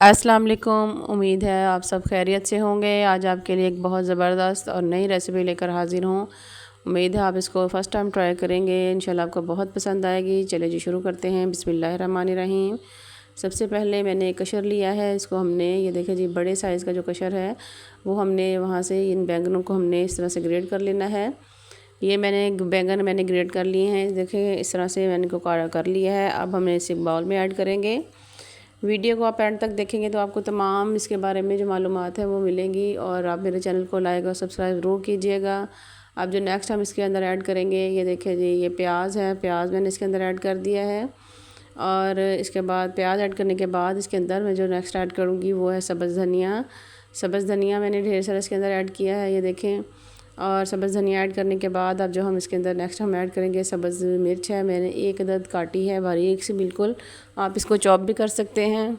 अस्सलाम वालेकुम। उम्मीद है आप सब खैरियत से होंगे। आज आपके लिए एक बहुत ज़बरदस्त और नई रेसिपी लेकर हाज़िर हूँ। उम्मीद है आप इसको फ़र्स्ट टाइम ट्राई करेंगे, इंशाल्लाह आपको बहुत पसंद आएगी। चलिए जी शुरू करते हैं। बिस्मिल्लाहिर्रहमानिर्रहीम। सबसे पहले मैंने एक कशर लिया है, इसको हमने ये देखें जी बड़े साइज़ का जो कशर है वो हमने वहाँ से इन बैंगनों को हमने इस तरह से ग्रेड कर लेना है। ये बैंगन मैंने ग्रेड कर लिए हैं, देखें इस तरह से मैंने इनको कर लिया है। अब हम इसे बाउल में ऐड करेंगे। वीडियो को आप एंड तक देखेंगे तो आपको तमाम इसके बारे में जो मालूमात है वो मिलेंगी। और आप मेरे चैनल को लाइक और सब्सक्राइब ज़रूर कीजिएगा। अब जो नेक्स्ट हम इसके अंदर ऐड करेंगे, ये देखिए जी ये प्याज है, प्याज मैंने इसके अंदर ऐड कर दिया है। और इसके बाद प्याज ऐड करने के बाद इसके अंदर मैं जो नेक्स्ट ऐड करूँगी वो है सब्ज़ धनिया। सब्ज़ धनिया मैंने ढेर सारा इसके अंदर ऐड किया है, ये देखें। और सब्ज़ धनिया ऐड करने के बाद अब जो हम इसके अंदर नेक्स्ट हम ऐड करेंगे सब्ज़ मिर्च है, मैंने एक अदद काटी है बारीक सी बिल्कुल। आप इसको चॉप भी कर सकते हैं।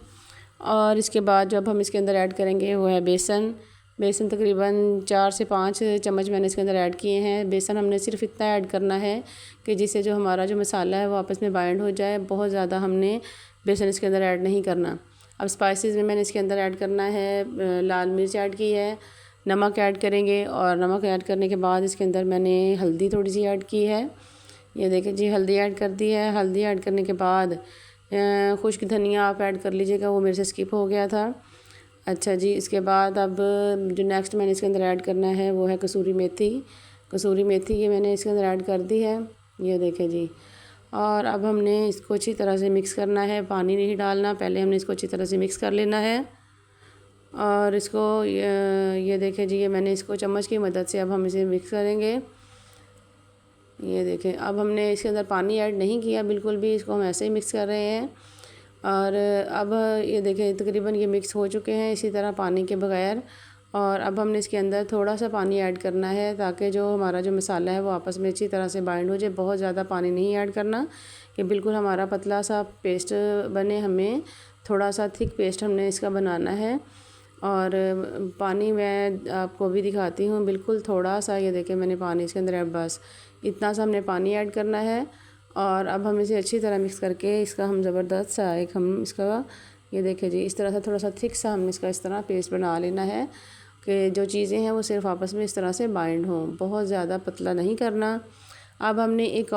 और इसके बाद जब हम इसके अंदर ऐड करेंगे वो है बेसन। बेसन तकरीबन 4 से 5 चम्मच मैंने इसके अंदर ऐड किए हैं। बेसन हमने सिर्फ इतना ऐड करना है कि जिससे जो हमारा जो मसाला है वो आपस में बाइंड हो जाए। बहुत ज़्यादा हमने बेसन इसके अंदर ऐड नहीं करना। अब स्पाइसेस में मैंने इसके अंदर ऐड करना है, लाल मिर्च ऐड की है, नमक ऐड करेंगे। और नमक ऐड करने के बाद इसके अंदर मैंने हल्दी थोड़ी सी ऐड की है, ये देखिए जी हल्दी ऐड कर दी है। हल्दी ऐड करने के बाद खुश्क धनिया आप ऐड कर लीजिएगा, वो मेरे से स्किप हो गया था। अच्छा जी, इसके बाद अब जो नेक्स्ट मैंने इसके अंदर ऐड करना है वो है कसूरी मेथी। कसूरी मेथी ये मैंने इसके अंदर ऐड कर दी है, ये देखें जी। और अब हमने इसको अच्छी तरह से मिक्स करना है, पानी नहीं डालना, पहले हमने इसको अच्छी तरह से मिक्स कर लेना है। और इसको ये देखें जी, ये मैंने इसको चम्मच की मदद से अब हम इसे मिक्स करेंगे। ये देखें अब हमने इसके अंदर पानी ऐड नहीं किया बिल्कुल भी, इसको हम ऐसे ही मिक्स कर रहे हैं। और अब ये देखें तकरीबन ये मिक्स हो चुके हैं इसी तरह पानी के बगैर। और अब हमने इसके अंदर थोड़ा सा पानी ऐड करना है ताकि जो हमारा जो मसाला है वो आपस में अच्छी तरह से बाइंड हो जाए। बहुत ज़्यादा पानी नहीं ऐड करना कि बिल्कुल हमारा पतला सा पेस्ट बने, हमें थोड़ा सा थिक पेस्ट हमने इसका बनाना है। और पानी मैं आपको भी दिखाती हूँ, बिल्कुल थोड़ा सा, ये देखें मैंने पानी इसके अंदर बस इतना सा हमने पानी ऐड करना है। और अब हम इसे अच्छी तरह मिक्स करके इसका हम ज़बरदस्त सा एक हम इसका ये देखें जी इस तरह से थोड़ा सा थिक सा हमने इसका इस तरह पेस्ट बना लेना है कि जो चीज़ें हैं वो सिर्फ आपस में इस तरह से बाइंड हों, बहुत ज़्यादा पतला नहीं करना। अब हमने एक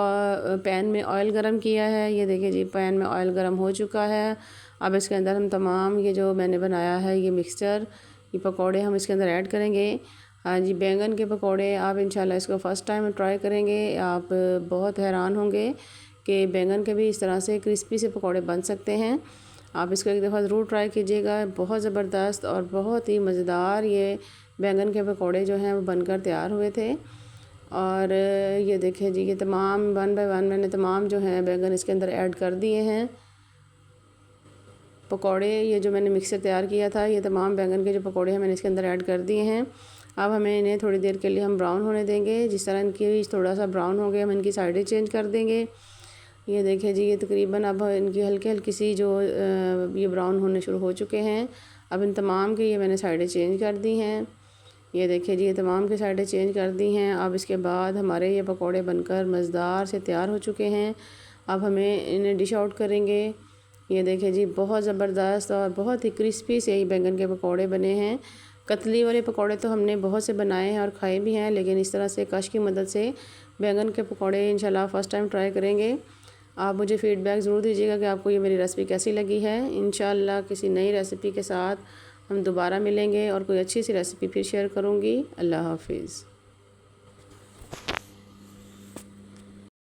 पैन में ऑयल गरम किया है, ये देखिए जी पैन में ऑयल गरम हो चुका है। अब इसके अंदर हम तमाम ये जो मैंने बनाया है ये मिक्सचर, ये पकौड़े हम इसके अंदर ऐड करेंगे। हाँ जी, बैंगन के पकौड़े आप इंशाल्लाह इसको फ़र्स्ट टाइम ट्राई करेंगे, आप बहुत हैरान होंगे कि बैंगन के भी इस तरह से क्रिस्पी से पकौड़े बन सकते हैं। आप इसको एक दफ़ा ज़रूर ट्राई कीजिएगा, बहुत ज़बरदस्त और बहुत ही मज़ेदार ये बैंगन के पकौड़े जो हैं वो बनकर तैयार हुए थे। और ये देखें जी ये तमाम 1 बाय 1 मैंने तमाम जो हैं बैंगन इसके अंदर ऐड कर दिए हैं। पकौड़े ये जो मैंने मिक्सर तैयार किया था, ये तमाम बैंगन के जो पकौड़े हैं मैंने इसके अंदर ऐड कर दिए हैं। अब हमें इन्हें थोड़ी देर के लिए हम ब्राउन होने देंगे। जिस तरह इनकी थोड़ा सा ब्राउन हो गए हम इनकी साइडें चेंज कर देंगे। ये देखें जी ये तकरीबन अब इनकी हल्की हल्की सी जो ये ब्राउन होने शुरू हो चुके हैं। अब इन तमाम की ये मैंने साइडें चेंज कर दी हैं, ये देखिए जी ये तमाम की साइडें चेंज कर दी हैं। अब इसके बाद हमारे ये पकौड़े बनकर मज़ेदार से तैयार हो चुके हैं। अब हमें इन्हें डिश आउट करेंगे। ये देखें जी बहुत ज़बरदस्त और बहुत ही क्रिस्पी से ये बैंगन के पकौड़े बने हैं। कतली वाले पकौड़े तो हमने बहुत से बनाए हैं और खाए भी हैं, लेकिन इस तरह से कश की मदद से बैंगन के पकौड़े इंशाल्लाह फ़र्स्ट टाइम ट्राई करेंगे। आप मुझे फ़ीडबैक ज़रूर दीजिएगा कि आपको ये मेरी रेसिपी कैसी लगी है। इंशाल्लाह किसी नई रेसिपी के साथ हम दोबारा मिलेंगे और कोई अच्छी सी रेसिपी फिर शेयर करूँगी। अल्लाह हाफिज़।